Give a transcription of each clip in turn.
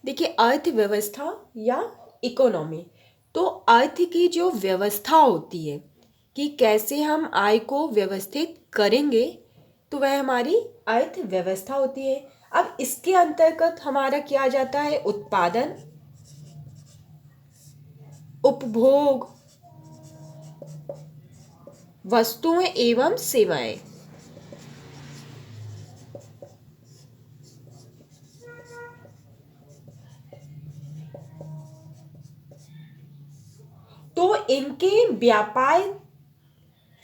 देखिए, अर्थव्यवस्था या इकोनॉमी, तो अर्थ की जो व्यवस्था होती है कि कैसे हम आय को व्यवस्थित करेंगे, तो वह हमारी अर्थव्यवस्था होती है। अब इसके अंतर्गत हमारा क्या आ जाता है? उत्पादन, उपभोग, वस्तुएं एवं सेवाएं। तो इनके व्यापार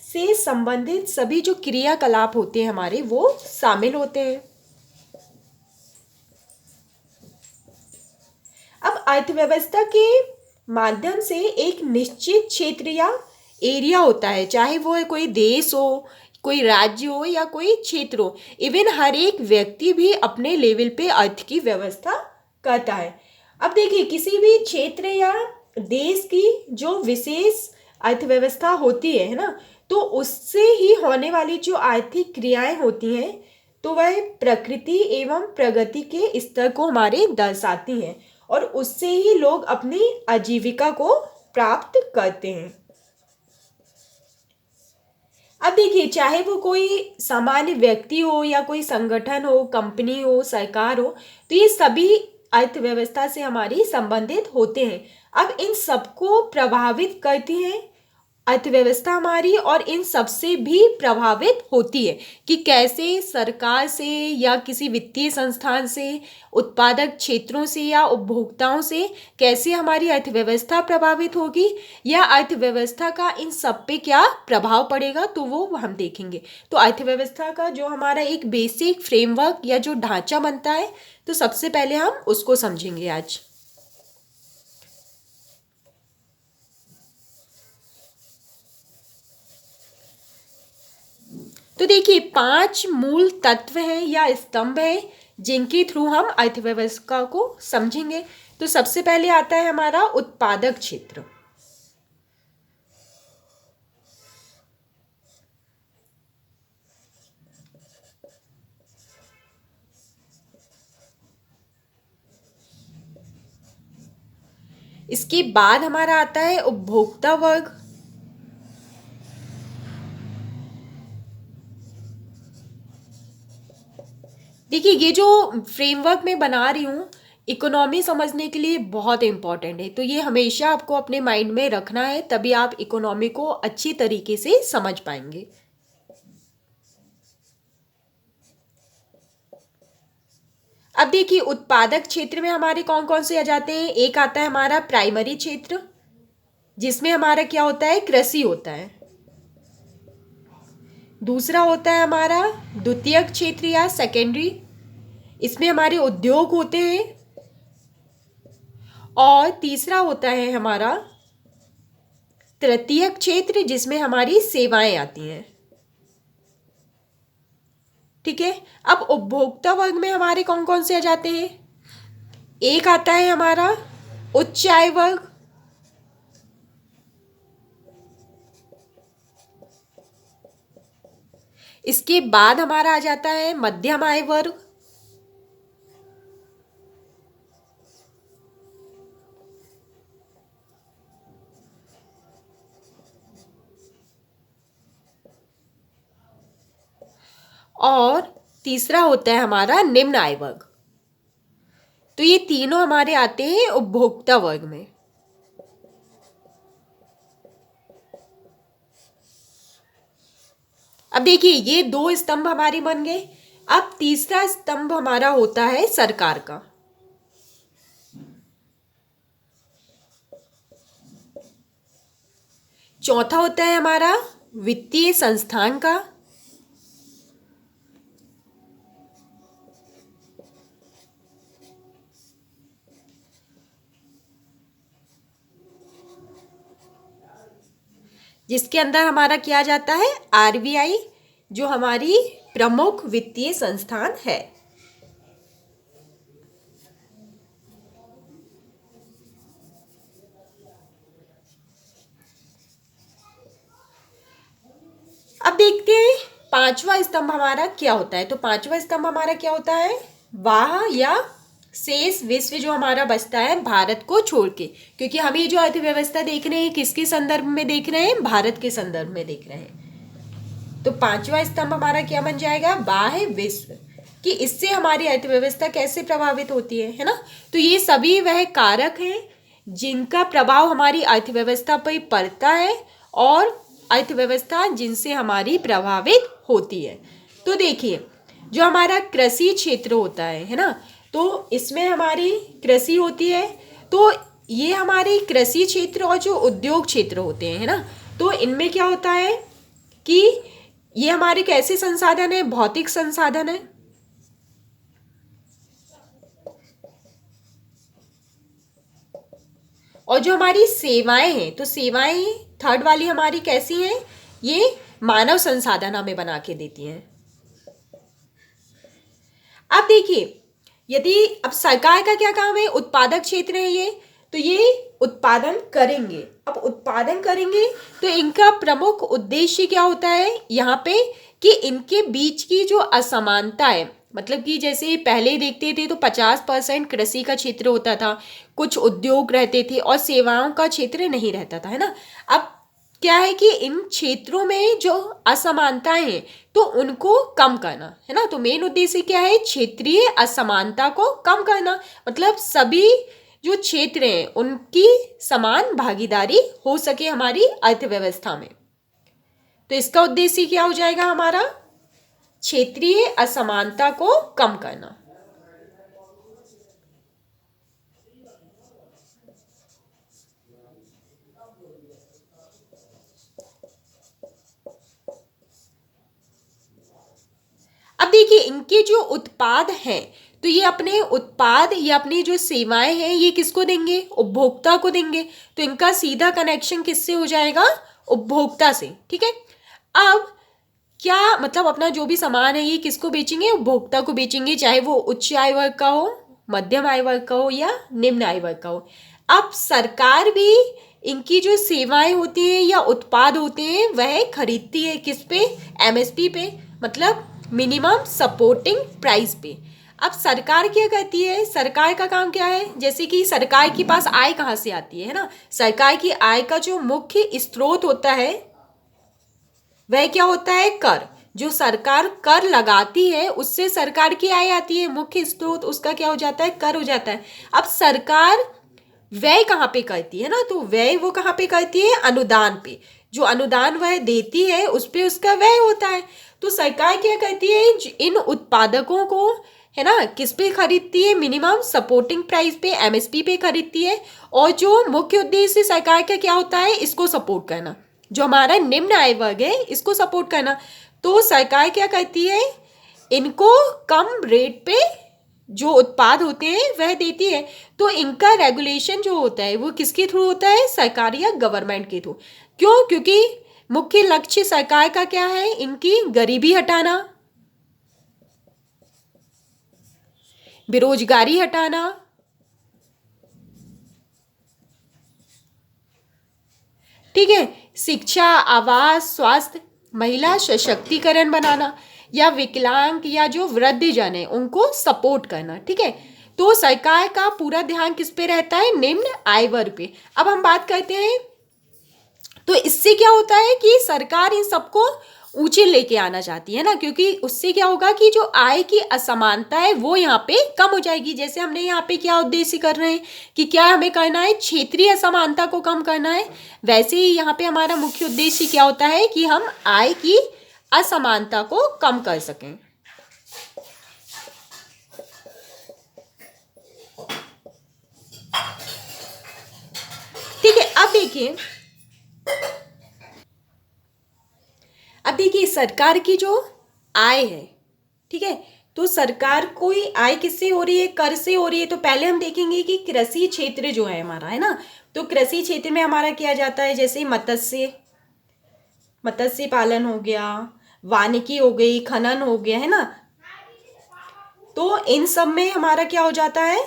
से संबंधित सभी जो क्रियाकलाप होते हैं हमारे, वो शामिल होते हैं। अब अर्थव्यवस्था के माध्यम से एक निश्चित क्षेत्र या एरिया होता है, चाहे वो कोई देश हो, कोई राज्य हो या कोई क्षेत्र हो, इवन हर एक व्यक्ति भी अपने लेवल पे अर्थ की व्यवस्था करता है। अब देखिए, किसी भी क्षेत्र या देश की जो विशेष अर्थव्यवस्था होती है ना, तो उससे ही होने वाली जो आर्थिक क्रियाएं होती हैं, तो वह प्रकृति एवं प्रगति के स्तर को हमारे दर्शाती हैं, और उससे ही लोग अपनी आजीविका को प्राप्त करते हैं। अब देखिए, चाहे वो कोई सामान्य व्यक्ति हो या कोई संगठन हो, कंपनी हो, सरकार हो, तो ये सभी अर्थव्यवस्था से हमारी संबंधित होते हैं। अब इन सबको प्रभावित करती हैं अर्थव्यवस्था हमारी, और इन सबसे भी प्रभावित होती है कि कैसे सरकार से या किसी वित्तीय संस्थान से, उत्पादक क्षेत्रों से या उपभोक्ताओं से कैसे हमारी अर्थव्यवस्था प्रभावित होगी, या अर्थव्यवस्था का इन सब पे क्या प्रभाव पड़ेगा, तो वो हम देखेंगे। तो अर्थव्यवस्था का जो हमारा एक बेसिक फ्रेमवर्क या जो ढांचा बनता है, तो सबसे पहले हम उसको समझेंगे आज। तो देखिए, 5 मूल तत्व हैं या स्तंभ हैं जिनके थ्रू हम अर्थव्यवस्था को समझेंगे। तो सबसे पहले आता है हमारा उत्पादक क्षेत्र। इसके बाद हमारा आता है उपभोक्ता वर्ग। देखिए, ये जो फ्रेमवर्क मैं बना रही हूँ इकोनॉमी समझने के लिए बहुत इंपॉर्टेंट है, तो ये हमेशा आपको अपने माइंड में रखना है, तभी आप इकोनॉमी को अच्छी तरीके से समझ पाएंगे। अब देखिए, उत्पादक क्षेत्र में हमारे कौन कौन से आ जाते हैं। एक आता है हमारा प्राइमरी क्षेत्र, जिसमें हमारा क्या होता है? कृषि होता है। दूसरा होता है हमारा द्वितीयक क्षेत्र या सेकेंडरी, इसमें हमारे उद्योग होते हैं। और तीसरा होता है हमारा तृतीयक क्षेत्र, जिसमें हमारी सेवाएं आती हैं। ठीक है। अब उपभोक्ता वर्ग में हमारे कौन कौन से आ जाते हैं। एक आता है हमारा उच्च आय वर्ग, इसके बाद हमारा आ जाता है मध्यम आय वर्ग, और तीसरा होता है हमारा निम्न आय वर्ग। तो ये तीनों हमारे आते हैं उपभोक्ता वर्ग में। अब देखिए, ये दो स्तंभ हमारे बन गए। अब तीसरा स्तंभ हमारा होता है सरकार का। चौथा होता है हमारा वित्तीय संस्थान का। जिसके अंदर हमारा किया जाता है आरबीआई, जो हमारी प्रमुख वित्तीय संस्थान है। अब देखते हैं पांचवा स्तंभ हमारा क्या होता है। तो पांचवा स्तंभ हमारा क्या होता है? वाह या शेष विश्व जो हमारा बचता है भारत को छोड़ के, क्योंकि हम ये जो अर्थव्यवस्था देख रहे हैं किसके संदर्भ में देख रहे हैं, भारत के संदर्भ में देख रहे हैं। तो पांचवा स्तंभ हमारा क्या बन जाएगा, बाह्य विश्व, कि इससे हमारी अर्थव्यवस्था कैसे प्रभावित होती है ना। तो ये सभी वह कारक हैं जिनका प्रभाव हमारी अर्थव्यवस्था पर पड़ता है और अर्थव्यवस्था जिनसे हमारी प्रभावित होती है। तो देखिए जो हमारा कृषि क्षेत्र होता है ना, तो इसमें हमारी कृषि होती है। तो ये हमारे कृषि क्षेत्र और जो उद्योग क्षेत्र होते हैं है ना, तो इनमें क्या होता है कि ये हमारे कैसे संसाधन है, भौतिक संसाधन है। और जो हमारी सेवाएं हैं, तो सेवाएं थर्ड वाली हमारी कैसी हैं, ये मानव संसाधन हमें बना के देती हैं। अब देखिए यदि अब सरकार का क्या काम है, उत्पादक क्षेत्र है ये, तो ये उत्पादन करेंगे। अब उत्पादन करेंगे तो इनका प्रमुख उद्देश्य क्या होता है यहाँ पे, कि इनके बीच की जो असमानता है, मतलब कि जैसे पहले देखते थे तो 50% कृषि का क्षेत्र होता था, कुछ उद्योग रहते थे और सेवाओं का क्षेत्र नहीं रहता था, है ना। अब क्या है कि इन क्षेत्रों में जो असमानताएं हैं तो उनको कम करना है ना। तो मेन उद्देश्य क्या है, क्षेत्रीय असमानता को कम करना, मतलब सभी जो क्षेत्र हैं उनकी समान भागीदारी हो सके हमारी अर्थव्यवस्था में। तो इसका उद्देश्य क्या हो जाएगा हमारा, क्षेत्रीय असमानता को कम करना। अब देखिए इनके जो उत्पाद हैं, तो ये अपने उत्पाद या अपनी जो सेवाएं हैं ये किसको देंगे, उपभोक्ता को देंगे। तो इनका सीधा कनेक्शन किससे हो जाएगा, उपभोक्ता से, ठीक है। अब क्या मतलब अपना जो भी सामान है ये किसको बेचेंगे, उपभोक्ता को बेचेंगे, चाहे वो उच्च आय वर्ग का हो, मध्यम आय वर्ग का हो या निम्न आय वर्ग का हो। अब सरकार भी इनकी जो सेवाएं होती हैं या उत्पाद होते हैं वह खरीदती है किस पे, एमएसपी पे, मतलब मिनिमम सपोर्टिंग प्राइस पे। अब सरकार क्या करती है, सरकार का काम क्या है, जैसे कि सरकार के पास आय कहाँ से आती है ना, सरकार की आय का जो मुख्य स्रोत होता है वह क्या होता है, कर। जो सरकार कर लगाती है उससे सरकार की आय आती है, मुख्य स्रोत उसका क्या हो जाता है, कर हो जाता है। अब सरकार व्यय कहाँ पे करती है ना, तो व्यय वो कहाँ पे करती है, अनुदान पे। जो अनुदान वह देती है उस पे उसका व्यय होता है। तो सरकार क्या करती है, इन उत्पादकों को है ना किस पे खरीदती है, मिनिमम सपोर्टिंग प्राइस पे, एमएसपी पे खरीदती है। और जो मुख्य उद्देश्य सरकार का क्या होता है, इसको सपोर्ट करना, जो हमारा निम्न आय वर्ग है इसको सपोर्ट करना। तो सरकार क्या करती है, इनको कम रेट पे जो उत्पाद होते हैं वह देती है। तो इनका रेगुलेशन जो होता है वो किसके थ्रू होता है, सरकार या गवर्नमेंट के थ्रू। क्यों, क्योंकि मुख्य लक्ष्य सरकार का क्या है, इनकी गरीबी हटाना, बेरोजगारी हटाना, ठीक है, शिक्षा, आवास, स्वास्थ्य, महिला सशक्तिकरण बनाना, या विकलांग या जो वृद्धजन है उनको सपोर्ट करना, ठीक है। तो सरकार का पूरा ध्यान किस पे रहता है, निम्न आय वर्ग पे। अब हम बात करते हैं तो इससे क्या होता है कि सरकार इन सबको ऊंचे लेके आना चाहती है ना, क्योंकि उससे क्या होगा कि जो आय की असमानता है वो यहाँ पे कम हो जाएगी। जैसे हमने यहाँ पे क्या उद्देश्य कर रहे हैं कि क्या हमें करना है, क्षेत्रीय असमानता को कम करना है, वैसे ही यहाँ पे हमारा मुख्य उद्देश्य क्या होता है कि हम आय की असमानता को कम कर सकें। ठीक है, अब देखिए सरकार की जो आय है, ठीक है, तो सरकार कोई आय किससे हो रही है, कर से हो रही है। तो पहले हम देखेंगे कि कृषि क्षेत्र जो है हमारा, है ना, तो कृषि क्षेत्र में हमारा किया जाता है जैसे मत्स्य पालन हो गया, वानिकी हो गई, खनन हो गया, है ना। तो इन सब में हमारा क्या हो जाता है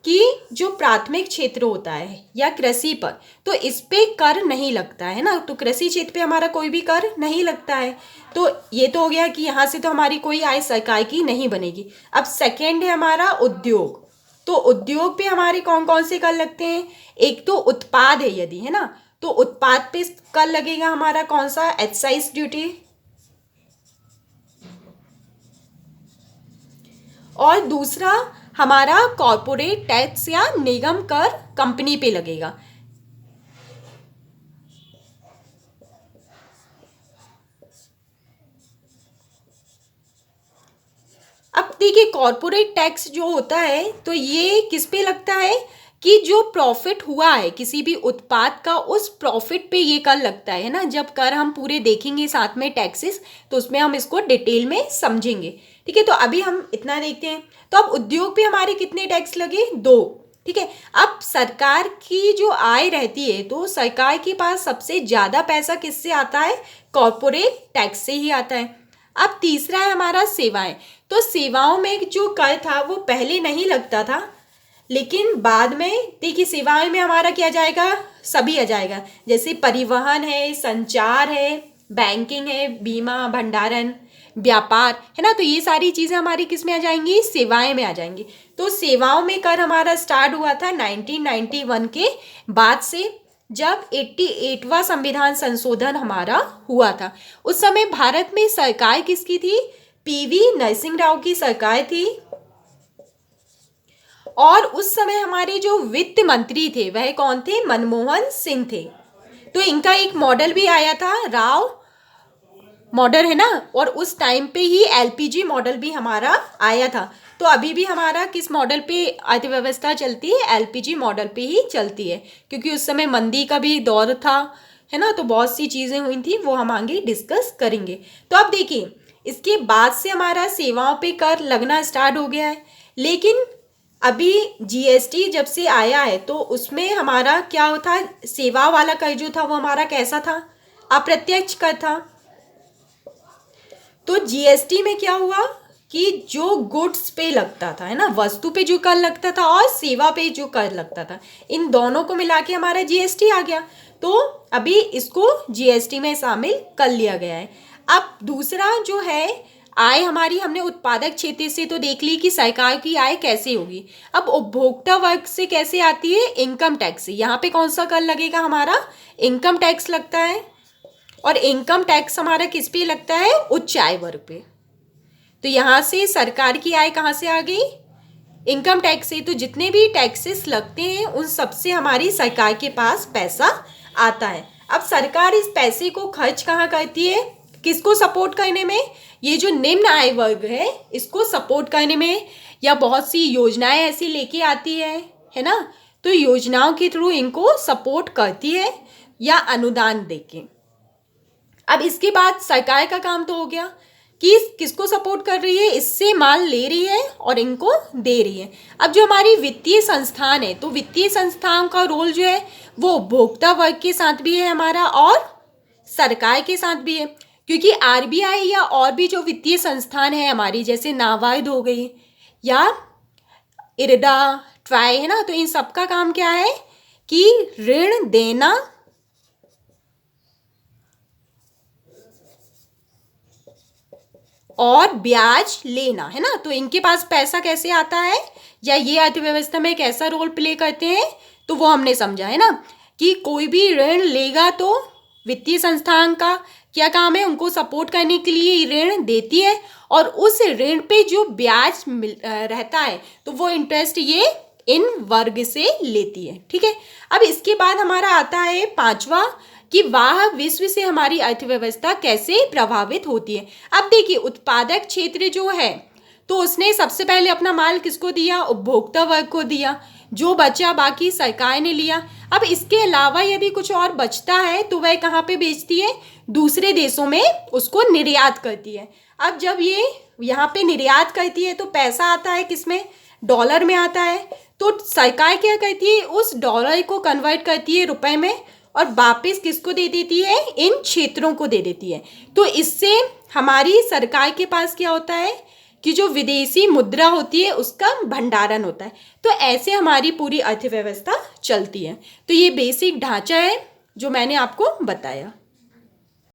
कि जो प्राथमिक क्षेत्र होता है या कृषि पर, तो इस पे कर नहीं लगता है ना। तो कृषि क्षेत्र पे हमारा कोई भी कर नहीं लगता है। तो ये तो हो गया कि यहाँ से तो हमारी कोई आय सरकार की नहीं बनेगी। अब सेकेंड है हमारा उद्योग। तो उद्योग पे हमारे कौन कौन से कर लगते हैं? एक तो उत्पाद है यदि, है ना, तो उत्पाद पे कर लगेगा हमारा कौन सा? Excise duty. और दूसरा हमारा कॉरपोरेट टैक्स या निगम कर कंपनी पे लगेगा। अब देखिए कॉरपोरेट टैक्स जो होता है तो ये किस पे लगता है कि जो प्रॉफिट हुआ है किसी भी उत्पाद का, उस प्रॉफिट पे ये कर लगता है ना। जब कर हम पूरे देखेंगे साथ में टैक्सेस, तो उसमें हम इसको डिटेल में समझेंगे। ठीक है, तो अभी हम इतना देखते हैं। तो अब उद्योग पे हमारे कितने टैक्स लगे? 2। ठीक है, अब सरकार की जो आय रहती है तो सरकार के पास सबसे ज़्यादा पैसा किससे आता है? कॉरपोरेट टैक्स से ही आता है। अब तीसरा है हमारा सेवाएं। तो सेवाओं में जो कर था वो पहले नहीं लगता था, लेकिन बाद में देखिए सेवाएं में हमारा क्या जाएगा? सभी आ जाएगा, जैसे परिवहन है, संचार है, बैंकिंग है, बीमा, भंडारण, व्यापार, है ना। तो ये सारी चीज़ें हमारी किस में आ जाएंगी? सेवाएं में आ जाएंगी। तो सेवाओं में कर हमारा स्टार्ट हुआ था 1991 के बाद से, जब 88वां संविधान संशोधन हमारा हुआ था। उस समय भारत में सरकार किसकी थी? पीवी नरसिंह राव की सरकार थी। और उस समय हमारे जो वित्त मंत्री थे वह कौन थे? मनमोहन सिंह थे। तो इनका एक मॉडल भी आया था, राव मॉडल, है ना। और उस टाइम पे ही एलपीजी मॉडल भी हमारा आया था। तो अभी भी हमारा किस मॉडल पे अर्थव्यवस्था चलती है? एलपीजी मॉडल पे ही चलती है, क्योंकि उस समय मंदी का भी दौर था, है ना। तो बहुत सी चीज़ें हुई थी, वो हम आगे डिस्कस करेंगे। तो अब देखिए इसके बाद से हमारा सेवाओं पे कर लगना स्टार्ट हो गया है। लेकिन अभी जीएसटी जब से आया है तो उसमें हमारा क्या होता? सेवा वाला कर जो था वो हमारा कैसा था? अप्रत्यक्ष कर था। तो जीएसटी में क्या हुआ कि जो गुड्स पे लगता था, है ना, वस्तु पे जो कर लगता था और सेवा पे जो कर लगता था, इन दोनों को मिला के हमारा जीएसटी आ गया। तो अभी इसको जीएसटी में शामिल कर लिया गया है। अब दूसरा जो है आय हमारी, हमने उत्पादक क्षेत्र से तो देख ली कि सरकार की आय कैसे होगी। अब उपभोक्ता वर्ग से कैसे आती है? इनकम टैक्स से। यहाँ पे कौन सा कर लगेगा? हमारा इनकम टैक्स लगता है। और इनकम टैक्स हमारा किस पे लगता है? उच्च आय वर्ग पे। तो यहाँ से सरकार की आय कहाँ से आ गई? इनकम टैक्स से। तो जितने भी टैक्सेस लगते हैं उन सबसे हमारी सरकार के पास पैसा आता है। अब सरकार इस पैसे को खर्च कहाँ करती है? किसको सपोर्ट करने में? ये जो निम्न आय वर्ग है इसको सपोर्ट करने में, या बहुत सी योजनाएं ऐसी लेके आती है ना। तो योजनाओं के थ्रू इनको सपोर्ट करती है या अनुदान देके। अब इसके बाद सरकार का काम तो हो गया कि किसको सपोर्ट कर रही है, इससे माल ले रही है और इनको दे रही है। अब जो हमारी वित्तीय संस्थान है, तो वित्तीय संस्थान का रोल जो है वो उपभोक्ता वर्ग के साथ भी है हमारा और सरकार के साथ भी है। क्योंकि आरबीआई या और भी जो वित्तीय संस्थान है हमारी, जैसे नाबार्ड हो गई या इरडा, ट्राई, है ना, तो इन सब का काम क्या है कि ऋण देना और ब्याज लेना, है ना। तो इनके पास पैसा कैसे आता है या ये अर्थव्यवस्था में कैसा रोल प्ले करते हैं, तो वो हमने समझा, है ना, कि कोई भी ऋण लेगा तो वित्तीय संस्थान का क्या काम है? उनको सपोर्ट करने के लिए ऋण देती है और उस ऋण पे जो ब्याज रहता है तो वो इंटरेस्ट ये इन वर्ग से लेती है। ठीक है, अब इसके बाद हमारा आता है पांचवा कि वह विश्व से हमारी अर्थव्यवस्था कैसे प्रभावित होती है। अब देखिए उत्पादक क्षेत्र जो है तो उसने सबसे पहले अपना माल किसको दिया? उपभोक्ता वर्ग को दिया। जो बचा बाकी सरकार ने लिया। अब इसके अलावा यदि कुछ और बचता है तो वह कहाँ पे बेचती है? दूसरे देशों में उसको निर्यात करती है। अब जब ये यहाँ पे निर्यात करती है तो पैसा आता है किसमें? डॉलर में आता है। तो सरकार क्या करती है? उस डॉलर को कन्वर्ट करती है रुपए में और वापस किसको दे देती है? इन क्षेत्रों को दे देती है। तो इससे हमारी सरकार के पास क्या होता है कि जो विदेशी मुद्रा होती है उसका भंडारण होता है। तो ऐसे हमारी पूरी अर्थव्यवस्था चलती है। तो ये बेसिक ढांचा है जो मैंने आपको बताया।